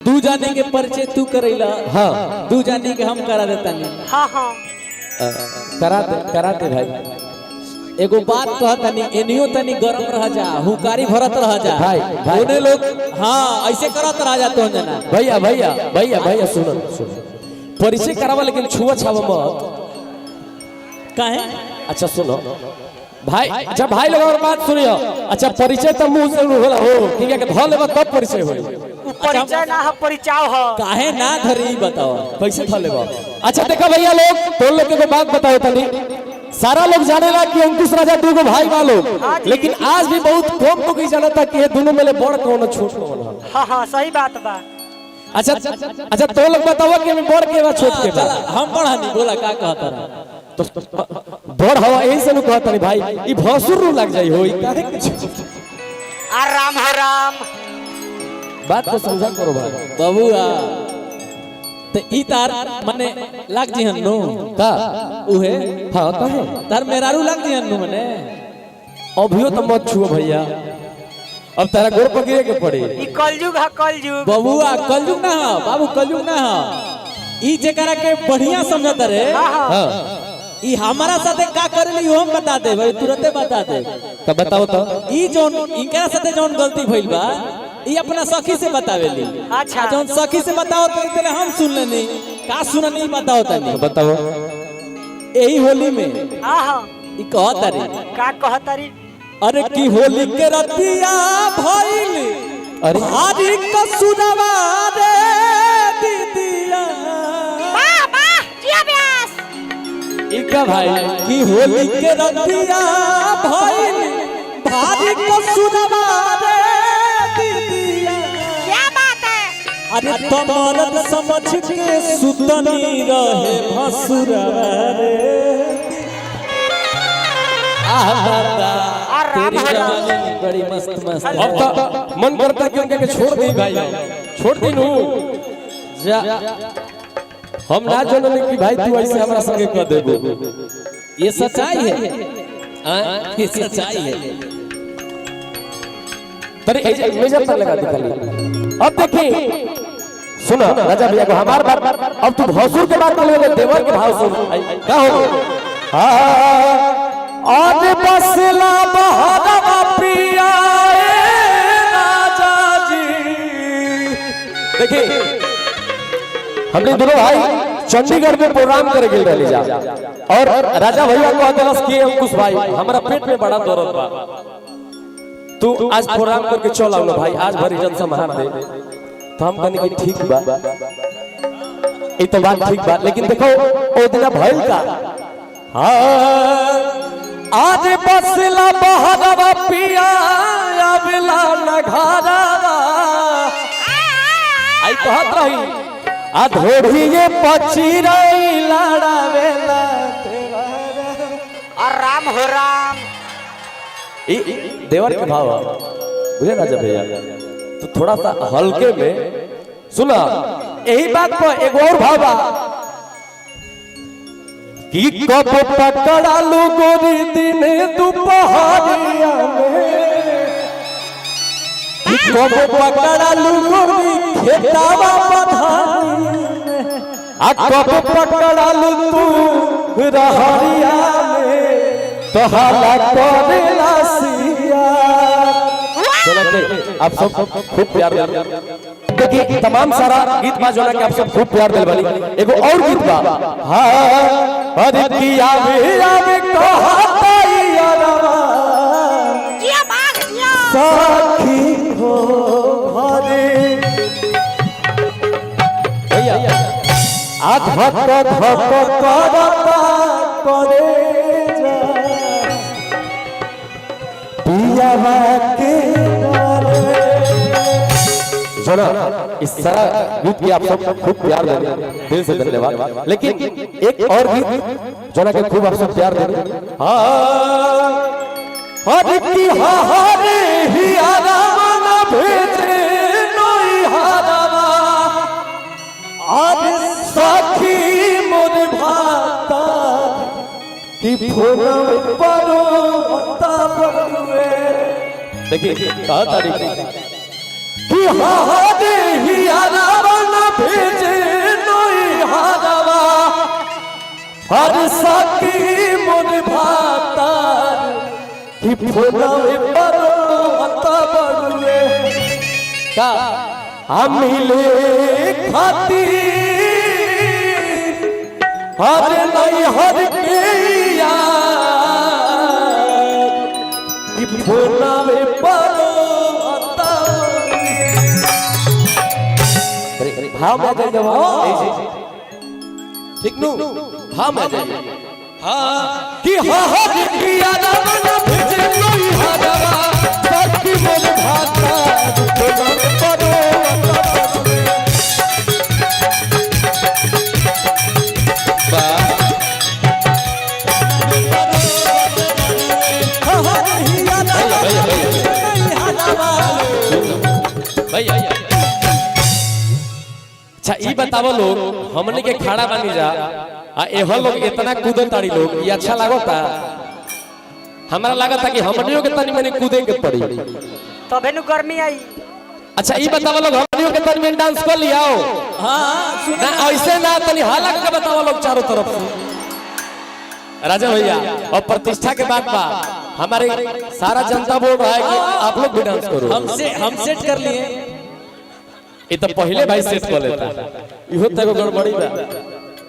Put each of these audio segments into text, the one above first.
तू जाने के परिचय तू करेला। हाँ तू जाने के हम करा देता नहीं। हाँ हाँ कराते भाई। एगो बात कहता नहीं एनियो तनी गरम रह जा हुकारी भरत रह जा भाई ओने लोग हाँ ऐसे करत रह जा तो जना। भैया भैया भैया भैया सुनो सुनो परिचय करावा लेकिन छुआ छावा मत काहे। अच्छा सुनो भाई। अच्छा भाई लोग और बात सुनियो। अच्छा परिचय तो मुंह से होला हो ठीक है कि धो लेबा तब परिचय होई। परिचय ना हो परिचय हो काहे ना धरी बताओ कैसे धो लेबा। अच्छा देखो भैया लोग तो लोग के बात बताओ तनी। सारा लोग जानेला कि अंकुश राजा दो भाई बा लोग लेकिन आज भी बहुत कम लोग ही जानता कि ये दोनों में बड़ कौन छोट कौन। हाँ हाँ सही बात बा। अच्छा अच्छा तो लोग बताओ कि मैं बड़ के बा छोट के बा। हम बड़ा नहीं बोला का कहता रहा तो बड़ हवा यही से लोग कहता नहीं भाई ई भसुर नु लग जाई होई काहे राम हो राम। बात को समझा करो भाई बबुआ तो ई तार मने लाग जी हन्नु का उहे। हां काहे तार मेरारू लाग जी हन्नु मने अभियो तो मत छुओ भैया अब तारा गोर पकड़े के पड़े। ई कलयुग है कलयुग। बबुआ कलयुग ना हो बाबू कलयुग ना हो ई जेकरा के बढ़िया समझत रे। हां ई हमारा साथे का करेली हम बता दे भाई तुरंते बता दे। तब बताओ तो ई जोन इनकरा साथे जोन गलती भइल बा ई अपना सखी से बतावेली। अच्छा जोन सखी से बताओ तो इतने हम सुन लेनी का सुन नहीं बताओ तनी बताओ यही होली में। हाँ हाँ ई कहता रे का कहतारी। अरे की होली के रतिया भइल अरे भारी कसुरवा रे दीदिया। वाह वाह जिया व्यास। ई का भाई की होली के रतिया भइल भारी कसुरवा रे दीदिया। क्या बात है। अरे तमरत समझ के सुतनी रहे भसुरवा रे। तेरी जवानी बड़ी मस्त मस्त। अब तो मन करता कि उनके छोड़ दी भाई छोड़ दी नू जा हम ना जानले कि भाई तू ऐसे हमरा संगे कर देबो। ये सच्चाई है ये सच्चाई है। तरे ऐसे मेजर पर लगा दे खाली। अब देखिए सुनो राजा भैया को हमार बात अब तू भसुर के बात बोले देवर के भाव सुन का हो। हां आज बसला बहरवा पिया राजा जी। देखिए हमने दोनों भाई चंडीगढ़ में प्रोग्राम करे गेल रहली जा और राजा भैया को कहलस कि अंकुश भाई हमारा पेट में बड़ा दर्द बा तू आज प्रोग्राम करके चल आओ ना भाई आज भरी जन संभाल दे। तो हम कहने की ठीक बा ई तो बात ठीक बा लेकिन देखो ओ दिन भइल का। हां आज बसला बहरवा पिया आवेला न घरवा आई कहत रही आ धोड़िए पचिरई लड़ावेला तेरा। राम हो राम। ई देवर के भाव बुझे राजा भैया तो थोड़ा सा हल्के में सुना यही बात पर एक और भाव बा कि कब पकड़ा लू गोरी दिन दोपहरिया में कि कब पकड़ा लू गोरी खेतावा बधाई आ कब पकड़ा लू तू रहरिया में तो हाला करेला सिया। आप सब खूब प्यार देखिए तमाम सारा गीत बा जोना के आप सब खूब प्यार दिल वाली एगो और गीत बा। हां अरे की आवे कहताई अरवा जिया बाग जिया सखी हो घरे भैया आ धक धक करता करे जा पियावा के जोना इस सारा गीत की आप सब खूब प्यार दे दिल से धन्यवाद। लेकिन एक और गीत जोना के खूब आप सब प्यार दे। हां हर की हरे ही आराम ना भेजे नोई हारावा आज सखी मोर भाता की फोन परो तबवे। देखिए कहा तारीख कि हरे ही आराम हर साकी मन भातार कि फोनावे पर अता बड़ुए का मिले खातिर हर नहीं हर के यार कि फोनावे पर अता भाव में जाए ठीक नु हाँ मैं जाइए हाँ कि हाँ किया ना मना भेजे कोई हरवा सबकी मन भाता दुखना में पड़ो अच्छा ये बताओ लोग हमने के खड़ा बनी जा एहल लोग इतना कूदे ताड़ी लोग ये अच्छा लागता हमारा लागता कि हमनियों के तनी मनी कूदे के पड़ी तबे नु गर्मी आई। अच्छा ये बताओ लोग हमनियों के तनी मनी डांस कर लियाओ हाँ ना ऐसे ना तनी हालक के बताओ लोग चारों तरफ से राजा भैया और प्रतिष्ठा के बाद बा हमारे सारा जनता बोल रहा है कि आप लोग भी डांस करो हम सेट कर लिए ये तो पहले भाई सेट कर लेता इहो तक गड़बड़ी बा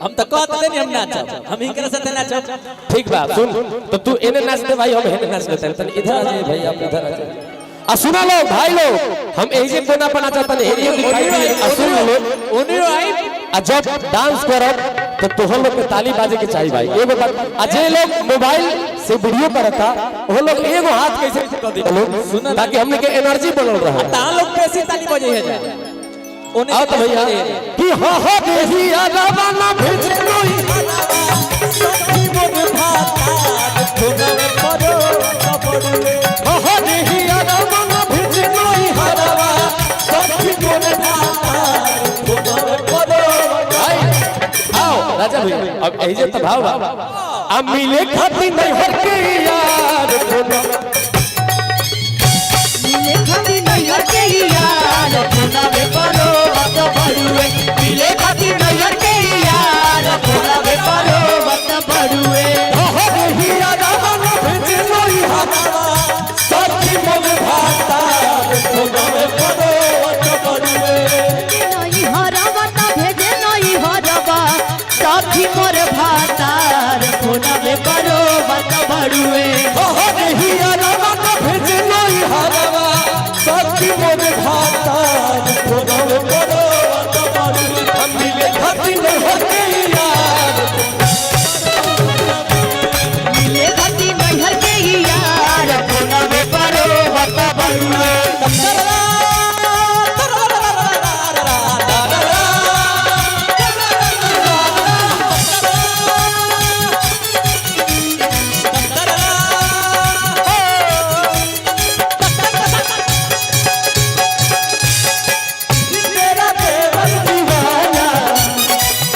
हम तो कहते नहीं हम नाचब हम ही करे से नाचब ठीक बा सुन तो तू इन्हें नाच दे भाई हम इन्हें नाच देते हैं इधर आ जाइए भाई आप इधर आ जाइए आ सुना लो भाई लोग हम ऐसे कोना पर नाचता नहीं एरिया दिखाई दे आ सुन लो उन्हीं आई आ जब डांस करब तो तोहर लोग के ताली बाजे के चाहिए भाई एगो बात आ जे लोग मोबाइल से वीडियो करता वो लोग एगो हाथ कैसे कर दे सुना ताकि हमने के एनर्जी बनल रहे ता लोग कैसे ताली बजे है जा आओ तो भैया कि हा हा देही आलावा ना भेजे नोई सखी मन भाता दुखना में पड़ो पड़ुए हा हा देही आलावा ना भेजे नोई हरवा सखी मन भाता दुखना में पड़ो भाई आओ राजा भैया अब यही जे तो भाव बा आ मिले खाती नहीं हर के यार कोनो मिले खाती नहीं हर के यार फोना में पड़ो मत बड़ुए। मिले खाती नहीं हर के यार फोना में पड़ो मत बड़ुए। हा हा देही आलावा ना भेजे नोई हरवा सखी मन भाता दुखना में पड़ो पड़ुए नहीं हरवा ता भेजे नहीं हरवा साथी मोर भातार फोना में पड़ो मत बड़ुए। हा देही आलावा ना भेजे नोई हरवा सखी मन भाता दुखना में पड़ो पड़ुए हम मिले खाती नहीं हर के यार मिले खाती नहीं हर के यार फोना में पड़ो मत बड़ुए।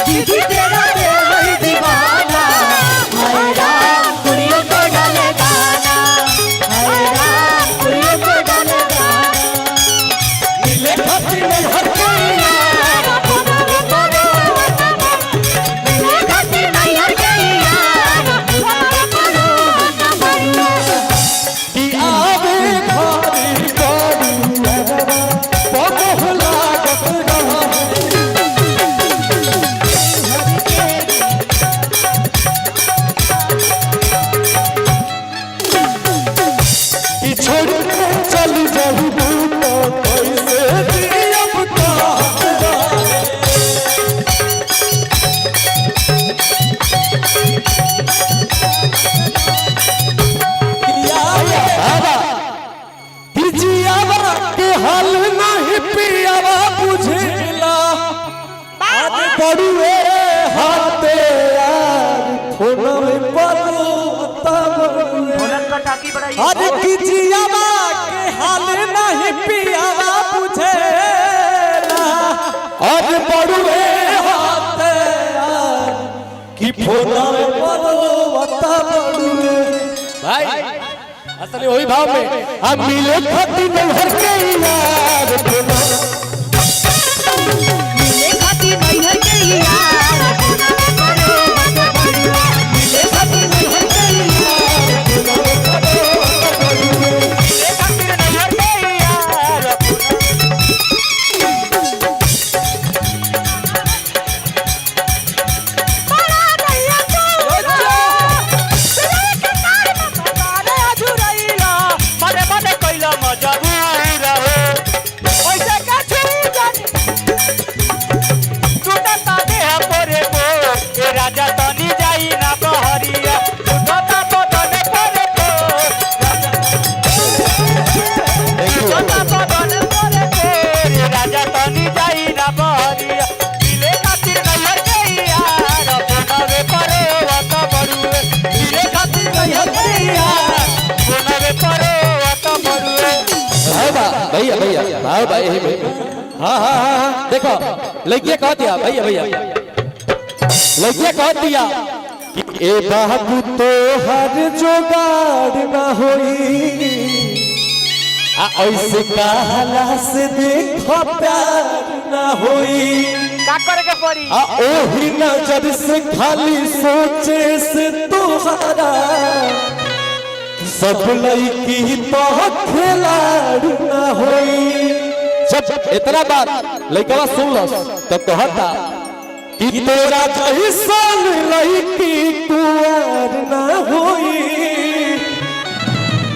दीदी तेरा देवर दीवाना हाय राम कुड़ियों को डाले गाना हाय राम कुड़ियों को डाले गाना। मिले खाती नहीं हर के यार फोना में पड़ो मिले खाती नहीं हर के यार फोना में पड़ो मत बड़ुए। कि आवे खाली कोड़ी बहुत लागत रहा कि छोड़ के चल जाऊं तो कैसे जियब बाबा कि जियावा के हाल नहीं पियावा बुझेला आज पड़ुए हाथे यार फोना में पड़ो तब अरे की जियावा के हाल नहीं पियावा पूछेला आज पड़ुए हाथे यार की फोना में पड़ो बता पड़ुए भाई असल वही भाव में हम मिले खाती नहीं हर के यार मिले खाती नहीं हर के यार फोना में पड़ो मत बड़ुए। हाँ हाँ हाँ देखो लड़किया कह दिया भैया भैया लड़किया कह दिया कि ए बाबू तो हर जोगाड़ ना होई ऐसे कहला से देखो प्यार ना होई का करे के पड़ी ओही नजर से खाली सोचे से तोहरा सब लड़की तो खिलाड़ ना होई जब इतना बात लड़का सुन लो तब कहता कि तोरा जैसन लड़की कुंवर ना होई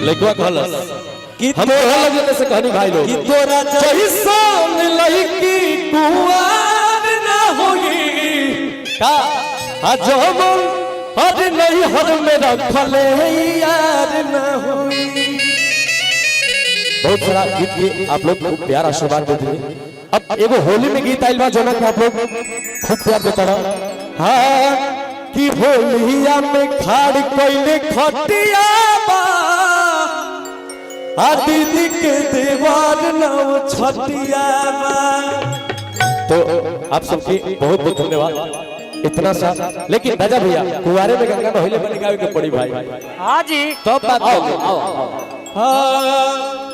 लड़का कहलस कि हम लगे से कहनी भाई लोग कि तोरा जैसन लड़की कुंवर ना होई का जब हर नहीं हर में रखले यार ना होई बहुत सारा गीत के आप लोग खूब प्यार आशीर्वाद देते हैं अब एगो होली में गीत आइल बा जोना के आप लोग खूब प्यार देता रहा हाँ कि होलिया में खाड़ कोइले खटिया बा आ दीदी के दीवार नाव छटिया बा तो आप सबके बहुत बहुत धन्यवाद इतना सा लेकिन राजा भैया कुआरे में गंगा में होले बने गावे के पड़ी भाई हाँ जी तो बात आओ हाँ